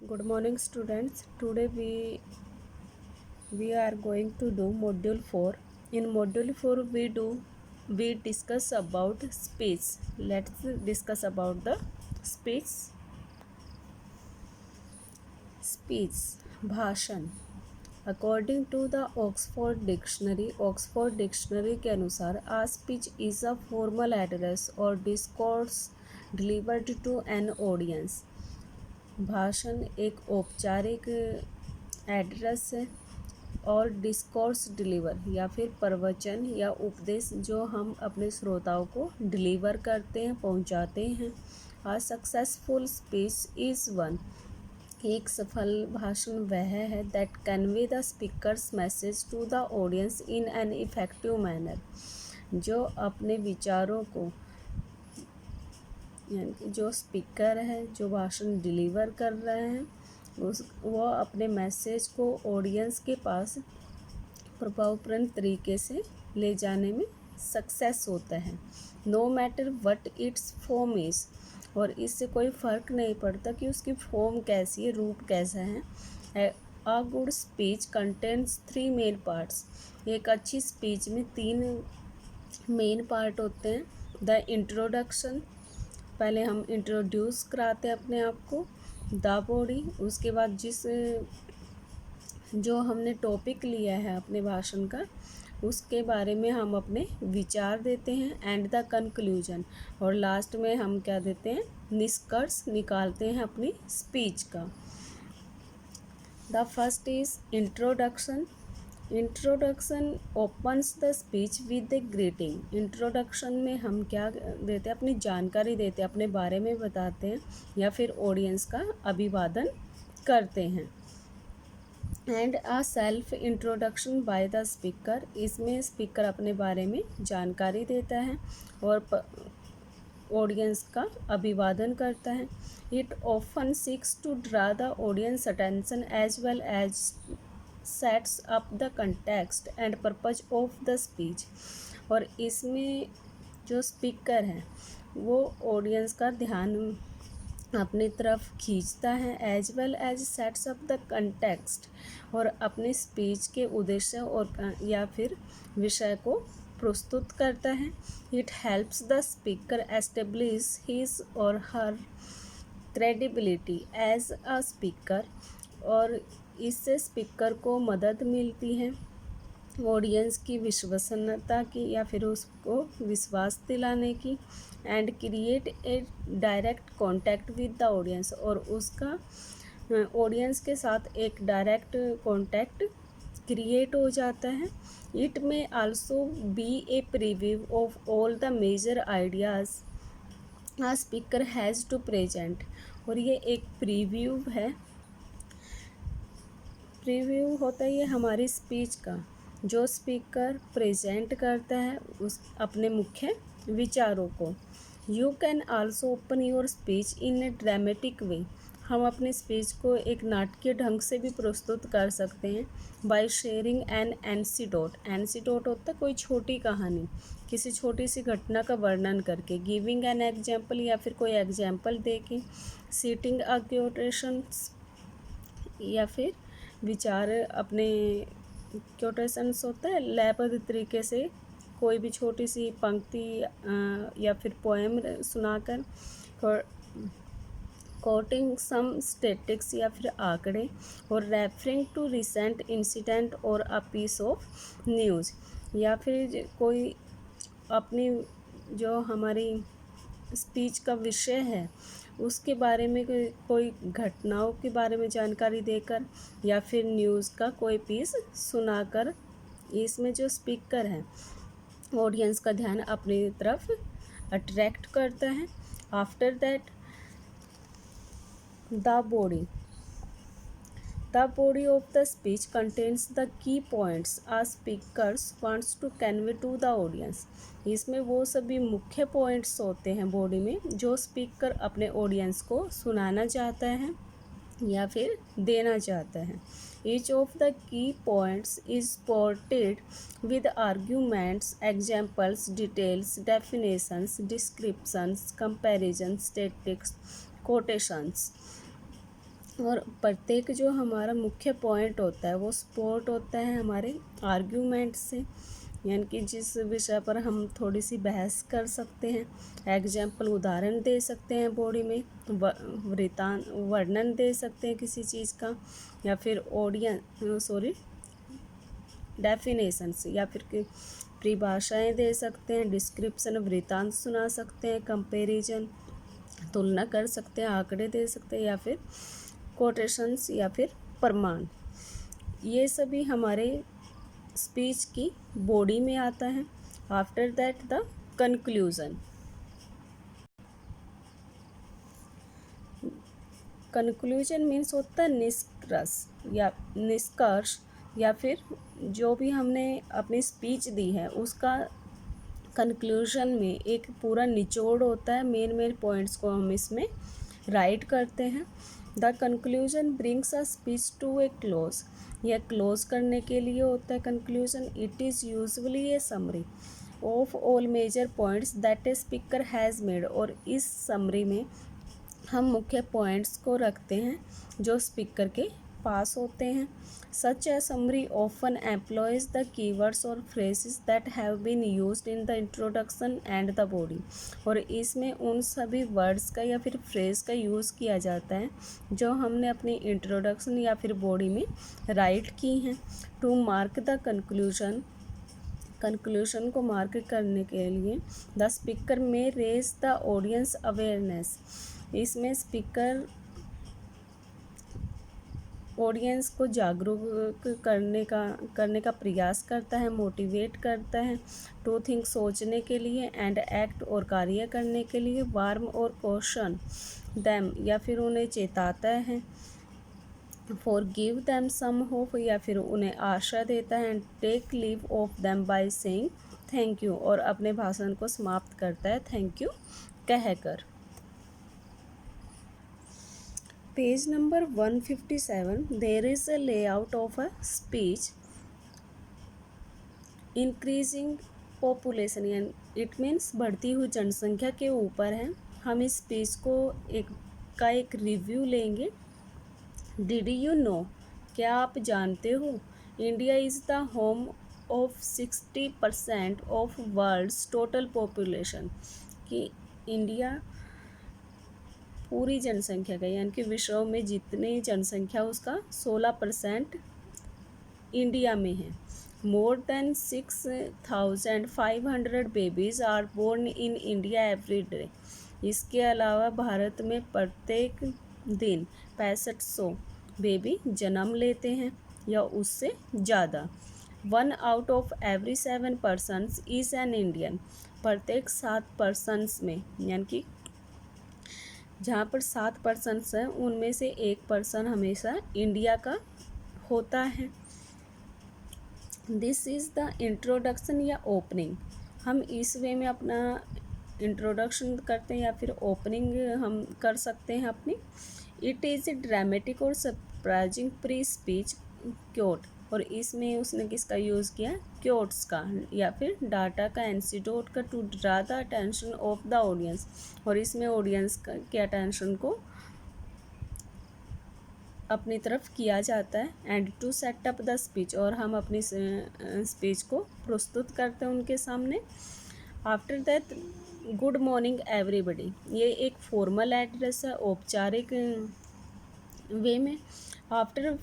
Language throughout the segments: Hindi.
Good morning, students. Today we are going to do module 4. In module 4 we discuss about speech. Let's discuss about the speech. Speech, भाषण. According to the Oxford Dictionary के अनुसार a speech is a formal address or discourse delivered to an audience. भाषण एक औपचारिक एड्रेस है और डिस्कोर्स डिलीवर या फिर प्रवचन या उपदेश जो हम अपने श्रोताओं को डिलीवर करते हैं, पहुंचाते हैं. A successful speech is one. एक सफल भाषण वह है that convey the speaker's message to the audience in an effective manner, जो अपने विचारों को यानी जो स्पीकर है, जो भाषण डिलीवर कर रहे हैं, वो अपने मैसेज को ऑडियंस के पास प्रभावपूर्ण तरीके से ले जाने में सक्सेस होता है. No matter what its form is, और इससे कोई फ़र्क नहीं पड़ता कि उसकी फॉर्म कैसी है, रूप कैसा है. A good speech contains 3 main parts. एक अच्छी स्पीच में 3 मेन पार्ट होते हैं. द इंट्रोडक्शन, पहले हम इंट्रोड्यूस कराते हैं अपने आप को. द बॉडी, उसके बाद जो हमने टॉपिक लिया है अपने भाषण का, उसके बारे में हम अपने विचार देते हैं. एंड द कंक्लूजन, और लास्ट में हम क्या देते हैं, निष्कर्ष निकालते हैं अपनी स्पीच का. The first is introduction. Introduction opens the speech with A greeting. Introduction में हम क्या देते हैं, अपनी जानकारी देते हैं, अपने बारे में बताते हैं या फिर ऑडियंस का अभिवादन करते हैं. And a self introduction by the speaker. इसमें स्पीकर अपने बारे में जानकारी देता है और ऑडियंस का अभिवादन करता है. It often seeks to draw the audience attention as well as sets up the context and purpose of the speech. और इसमें जो स्पीकर है वो ऑडियंस का ध्यान अपनी तरफ खींचता है, as well as sets up the context, और अपनी स्पीच के उद्देश्य और या फिर विषय को प्रस्तुत करता है. It helps the speaker establish his और हर क्रेडिबिलिटी एज अ स्पीकर, और इससे स्पीकर को मदद मिलती है ऑडियंस की विश्वसनीयता की या फिर उसको विश्वास दिलाने की. And create a direct contact with the audience, और उसका ऑडियंस के साथ एक डायरेक्ट कांटेक्ट क्रिएट हो जाता है. It may also be a preview of all the major ideas a speaker has to present. और ये एक प्रीव्यू है. प्रीव्यू होता है ये हमारी स्पीच का, जो स्पीकर प्रेजेंट करता है उस अपने मुख्य विचारों को. You can also open your speech in a dramatic way. हम अपनी स्पीच को एक नाटकीय ढंग से भी प्रस्तुत कर सकते हैं. By sharing an anecdote. Anecdote होता है कोई छोटी कहानी, किसी छोटी सी घटना का वर्णन करके. गिविंग एन एग्जाम्पल, या फिर कोई एग्जाम्पल दे के. सीटिंग अ क्योटेशंस, या फिर विचार अपने क्योटेशंस होता है लयबद्ध तरीके से कोई भी छोटी सी पंक्ति या फिर पोएम सुनाकर. कोटिंग सम स्टैटिक्स, या फिर आंकड़े. और रेफरिंग टू रिसेंट इंसिडेंट और अ पीस ऑफ न्यूज़, या फिर कोई अपनी जो हमारी स्पीच का विषय है उसके बारे में कोई घटनाओं के बारे में जानकारी देकर, या फिर न्यूज़ का कोई पीस सुनाकर. इसमें जो स्पीकर है ऑडियंस का ध्यान अपनी तरफ अट्रैक्ट करता है. After that the body. The body of the speech contains the key points a speakers wants to convey to the audience. इसमें वो सभी मुख्य पॉइंट्स होते हैं बॉडी में जो स्पीकर अपने ऑडियंस को सुनाना चाहता है या फिर देना चाहता है. Each of the key points is supported with arguments, examples, details, definitions, descriptions, comparisons, statistics, quotations. और प्रत्येक जो हमारा मुख्य पॉइंट होता है वो सपोर्ट होता है हमारे आर्ग्यूमेंट से, यानी कि जिस विषय पर हम थोड़ी सी बहस कर सकते हैं, एग्जाम्पल उदाहरण दे सकते हैं, बॉडी में वृतांत वर्णन दे सकते हैं किसी चीज़ का, या फिर डेफिनेशंस या फिर परिभाषाएं दे सकते हैं, डिस्क्रिप्शन वृतांत सुना सकते हैं, कंपैरिजन तुलना कर सकते हैं, आंकड़े दे सकते हैं, या फिर कोटेशंस या फिर प्रमाण। ये सभी हमारे स्पीच की बॉडी में आता है। After that the conclusion. Conclusion means होता है निष्कर्ष या फिर जो भी हमने अपनी स्पीच दी है उसका कंक्लूजन में एक पूरा निचोड़ होता है। मेन पॉइंट्स को हम इसमें राइट करते हैं। The conclusion brings a speech to a close. यह क्लोज करने के लिए होता है conclusion. It is usually a summary of all major points that a speaker has made. और इस समरी में हम मुख्य पॉइंट्स को रखते हैं जो स्पीकर के पास होते हैं। Such a summary often employs the keywords और phrases that have been used in the introduction and the body. और इसमें उन सभी वर्ड्स का या फिर फ्रेज का यूज़ किया जाता है जो हमने अपनी इंट्रोडक्शन या फिर बॉडी में राइट की हैं। टू मार्क द कंक्लूजन को मार्क करने के लिए द स्पीकर में रेज द ऑडियंस अवेयरनेस। इसमें स्पीकर ऑडियंस को जागरूक करने का प्रयास करता है, मोटिवेट करता है टू थिंक सोचने के लिए, एंड एक्ट और कार्य करने के लिए, वार्म और कॉशन दैम या फिर उन्हें चेताता है, for give them some hope या फिर उन्हें आशा देता है, and take leave of them by saying thank you और अपने भाषण को समाप्त करता है थैंक यू कहकर। Page number 157 there is a layout of a speech increasing population, यानी इट मीन्स बढ़ती हुई जनसंख्या के ऊपर है। हम इस स्पीच को एक रिव्यू लेंगे। डिड यू नो, क्या आप जानते हो, India is the home of 60% of world's total population, कि इंडिया पूरी जनसंख्या का यानी कि विश्व में जितनी जनसंख्या उसका 16% इंडिया में है। More than 6,500 babies are born in India every day. इसके अलावा भारत में प्रत्येक दिन 6500 बेबी जन्म लेते हैं या उससे ज़्यादा। 1 out of every 7 persons is an Indian. प्रत्येक 7 पर्सन्स में यानी कि जहाँ पर 7 पर्सन्स हैं उनमें से 1 पर्सन हमेशा इंडिया का होता है। दिस इज़ द इंट्रोडक्शन या ओपनिंग। हम इस वे में अपना इंट्रोडक्शन करते हैं या फिर ओपनिंग हम कर सकते हैं अपनी। इट इज़ ड्रामेटिक और सरप्राइजिंग प्री स्पीच क्योट। और इसमें उसने किसका यूज़ किया, क्योट्स का या फिर डाटा का, एंसीडोट का, to draw the attention of the audience. और इसमें ऑडियंस के अटेंशन को अपनी तरफ किया जाता है। And to set up the speech, और हम अपनी स्पीच को प्रस्तुत करते हैं उनके सामने। After that good morning everybody, ये एक फॉर्मल एड्रेस है, औपचारिक वे में। After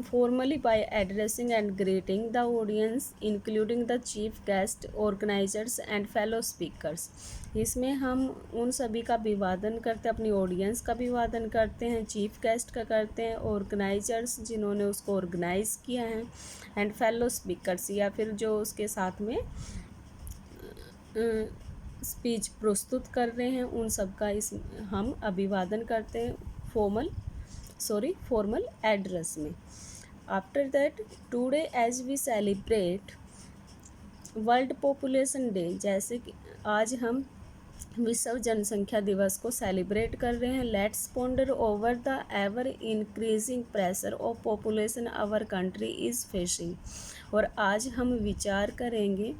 formally by addressing and greeting the audience including the chief guest, organizers and fellow speakers। इसमें हम उन सभी का अभिवादन करते हैं, अपनी ऑडियंस का अभिवादन करते हैं, चीफ गेस्ट का करते हैं, ऑर्गेनाइजर्स जिन्होंने उसको ऑर्गेनाइज किया है, एंड फेलो स्पीकर्स या फिर जो उसके साथ में स्पीच प्रस्तुत कर रहे हैं उन सब का हम अभिवादन करते हैं फॉर्मल एड्रेस में। After that today as we celebrate world population day, जैसे कि आज हम विश्व जनसंख्या दिवस को सेलिब्रेट कर रहे हैं। Let's ponder over the ever increasing pressure of population our country is facing. और आज हम विचार करेंगे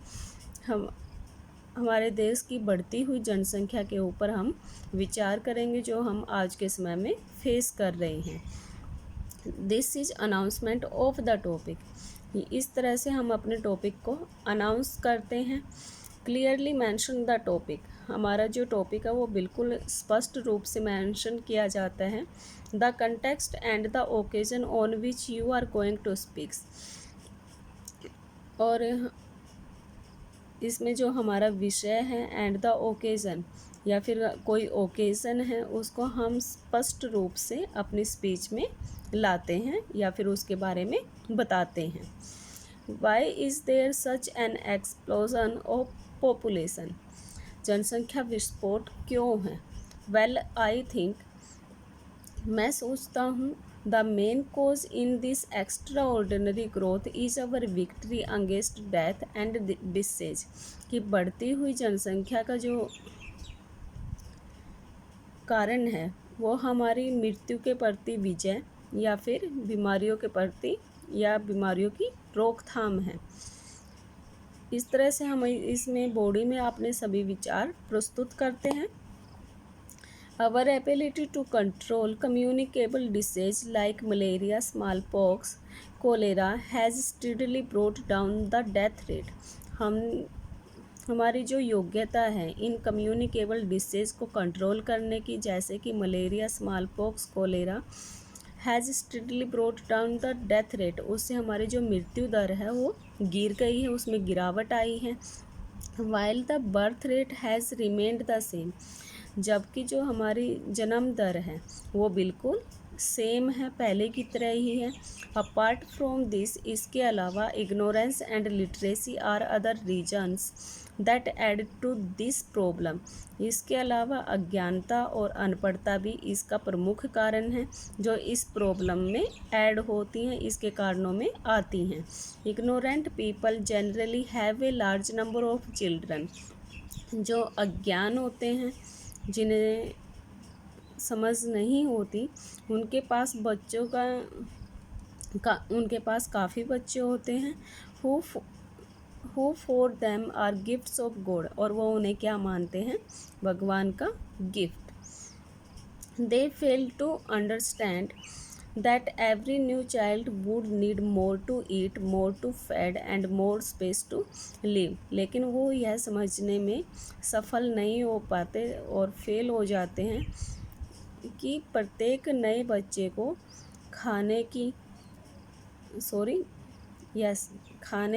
हमारे देश की बढ़ती हुई जनसंख्या के ऊपर हम विचार करेंगे, जो हम आज के समय में फेस कर रहे हैं। This is announcement of the topic. इस तरह से हम अपने टॉपिक को अनाउंस करते हैं। Clearly mention the topic. हमारा जो टॉपिक है वो बिल्कुल स्पष्ट रूप से मेंशन किया जाता है। The context and the occasion on which you are going to speaks. और इसमें जो हमारा विषय है एंड द ओकेज़न, या फिर कोई ओकेज़न है, उसको हम स्पष्ट रूप से अपनी स्पीच में लाते हैं या फिर उसके बारे में बताते हैं। Why is there such an explosion of population. जनसंख्या विस्फोट क्यों है? वेल आई थिंक, मैं सोचता हूँ, the main cause in this extra ordinary growth is our victory against death and disease. कि बढ़ती हुई जनसंख्या का जो कारण है वो हमारी मृत्यु के प्रति विजय या फिर बीमारियों के प्रति या बीमारियों की रोकथाम है। इस तरह से हम इसमें बॉडी में अपने सभी विचार प्रस्तुत करते हैं। Our ability to control communicable disease like malaria, smallpox, cholera has steadily brought down the death rate. हमारी जो योग्यता है इन कम्युनिकेबल डिसीज़ को कंट्रोल करने की, जैसे कि malaria, smallpox, cholera, has steadily brought down the death rate, उससे हमारी जो मृत्यु दर है वो गिर गई है, उसमें गिरावट आई है। While the birth rate has remained the same, जबकि जो हमारी जन्म दर है वो बिल्कुल सेम है, पहले की तरह ही है। अपार्ट फ्रॉम दिस, इसके अलावा ignorance and literacy are other reasons that add to this problem. इसके अलावा अज्ञानता और अनपढ़ता भी इसका प्रमुख कारण है, जो इस प्रॉब्लम में ऐड होती हैं, इसके कारणों में आती हैं। Ignorant people generally have a large number of children. जो अज्ञान होते हैं, जिन्हें समझ नहीं होती, उनके पास बच्चों उनके पास काफ़ी बच्चे होते हैं। Who for them are gifts of God, और वो उन्हें क्या मानते हैं? भगवान का gift. They fail to understand that every new child would need more to eat, more to feed and more space to live। लेकिन वो यह समझने में सफल नहीं हो पाते और फेल हो जाते हैं कि प्रत्येक नए बच्चे को खाने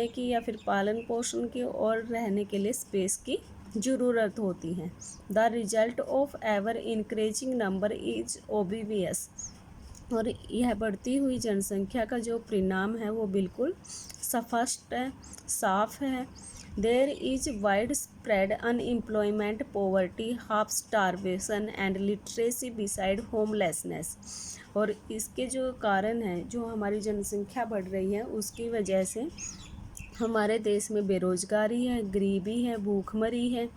की या फिर पालन पोषण की और रहने के लिए स्पेस की ज़रूरत होती है। The result of ever increasing number is obvious, और यह बढ़ती हुई जनसंख्या का जो परिणाम है वो बिल्कुल स्पष्ट है, साफ है। There is wide spread unemployment, poverty, half starvation and literacy beside homelessness. और इसके जो कारण हैं, जो हमारी जनसंख्या बढ़ रही है उसकी वजह से हमारे देश में बेरोजगारी है, गरीबी है, भूखमरी है,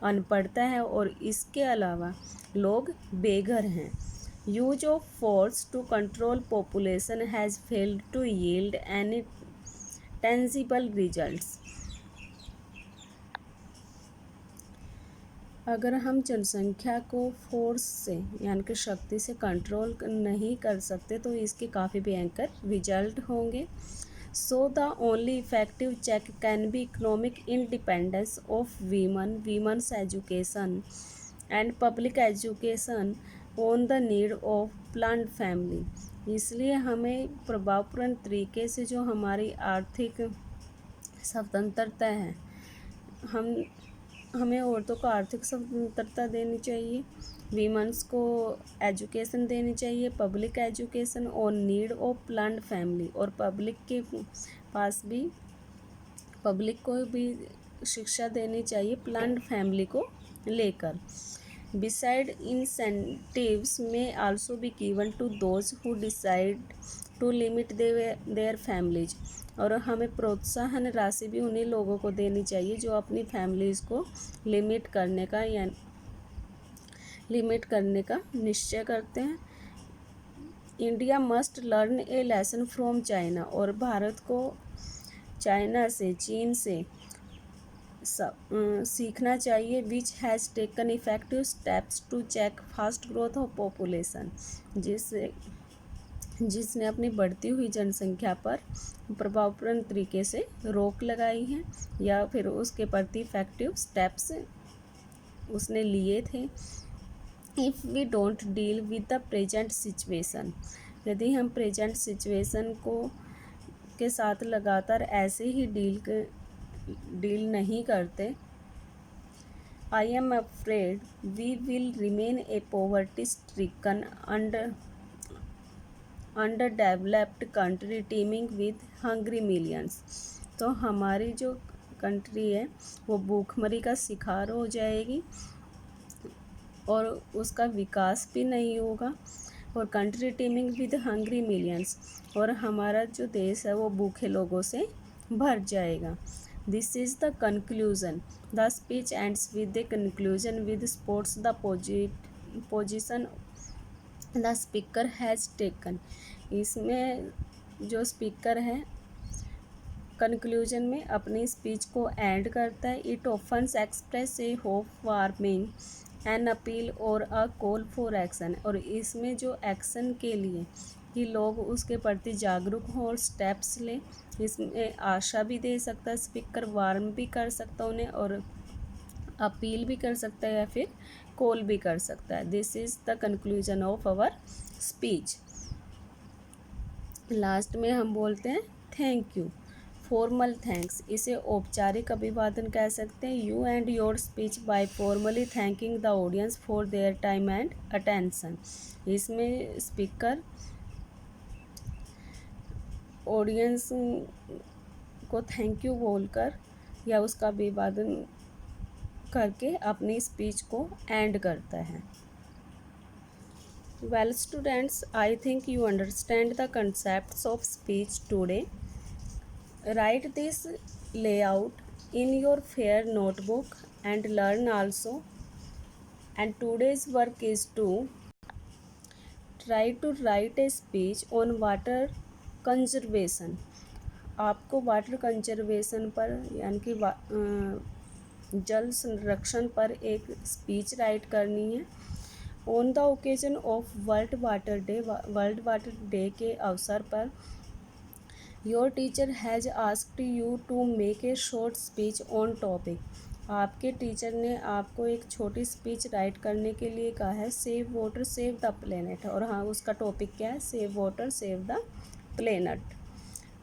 अनपढ़ता है, और इसके अलावा लोग बेघर हैं। Use of force to control population has failed to yield any tangible results। अगर हम जनसंख्या को फोर्स से यानी कि शक्ति से कंट्रोल नहीं कर सकते तो इसके काफ़ी भयंकर रिजल्ट होंगे। So the only effective check can be economic independence of women's education and public education on the need of planned family. इसलिए हमें प्रभावपूर्ण तरीके से जो हमारी आर्थिक स्वतंत्रता है, हमें औरतों को आर्थिक स्वतंत्रता देनी चाहिए, वीमेंस को एजुकेशन देनी चाहिए, public education on need of planned family, और पब्लिक को भी शिक्षा देनी चाहिए प्लान्ड फैमिली को लेकर। Beside, incentives may also be given to those who decide to limit their families। और हमें प्रोत्साहन राशि भी उन्हीं लोगों को देनी चाहिए जो अपनी फैमिलीज़ को लिमिट करने का निश्चय करते हैं। India must learn a lesson from China, और भारत को चीन से सीखना चाहिए, which has taken effective steps to check fast growth of population, जिसने अपनी बढ़ती हुई जनसंख्या पर प्रभावपूर्ण तरीके से रोक लगाई है या फिर उसके प्रति इफेक्टिव स्टेप्स उसने लिए थे। If we don't deal with the present situation, यदि हम प्रेजेंट सिचुएशन के साथ लगातार ऐसे ही डील नहीं करते, I am afraid we will remain a poverty stricken under developed country teeming with hungry millions. तो हमारी जो कंट्री है वो भूखमरी का शिकार हो जाएगी और उसका विकास भी नहीं होगा, और country teeming with hungry millions, और हमारा जो देश है वो भूखे लोगों से भर जाएगा। This is the conclusion. The speech ends with the conclusion with sports the position the speaker has taken. इसमें जो स्पीकर है कंक्लूजन में अपनी स्पीच को एंड करता है। It offence express a hope warming an appeal और अ कॉल फॉर एक्शन, और इसमें जो एक्शन के लिए कि लोग उसके प्रति जागरूक हों और स्टेप्स लें, इसमें आशा भी दे सकता है स्पीकर, वार्म भी कर सकता है उन्हें, और अपील भी कर सकता है या फिर कॉल भी कर सकता है। This is the conclusion of our speech. Last में हम बोलते हैं थैंक यू, फॉर्मल थैंक्स, इसे औपचारिक अभिवादन कह सकते हैं। You and your speech bye formally thanking the audience for their time and attention. इसमें स्पीकर ऑडियंस को थैंक यू बोलकर या उसका अभिवादन करके अपनी स्पीच को एंड करता है। Well students, I think you understand the concepts of speech today. Write this layout in your fair notebook and learn also. And today's work is to try to write a speech on water conservation. आपको वाटर कंजर्वेशन पर यानी कि जल संरक्षण पर एक स्पीच राइट करनी है। On the occasion of world water day के अवसर पर your teacher has asked you to make a short speech on topic. आपके टीचर ने आपको एक छोटी स्पीच राइट करने के लिए कहा है save water save the planet, और हाँ उसका टॉपिक क्या है, save water save the planet.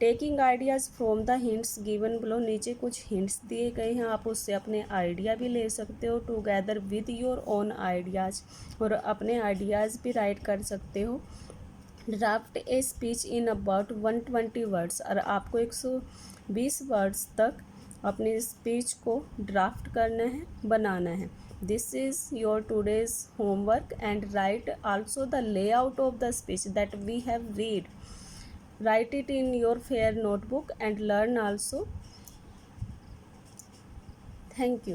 Taking ideas from the hints given below, नीचे कुछ हिंट्स दिए गए हैं, आप उससे अपने आइडिया भी ले सकते हो together with your own ideas, और अपने आइडियाज़ भी राइट कर सकते हो। Draft a speech in about 120 words, और आपको 120 वर्ड्स तक अपनी स्पीच को ड्राफ्ट करना है, बनाना है। This is your today's homework and write also the layout of the speech that we have read. Write it in your fair notebook and learn also. Thank you.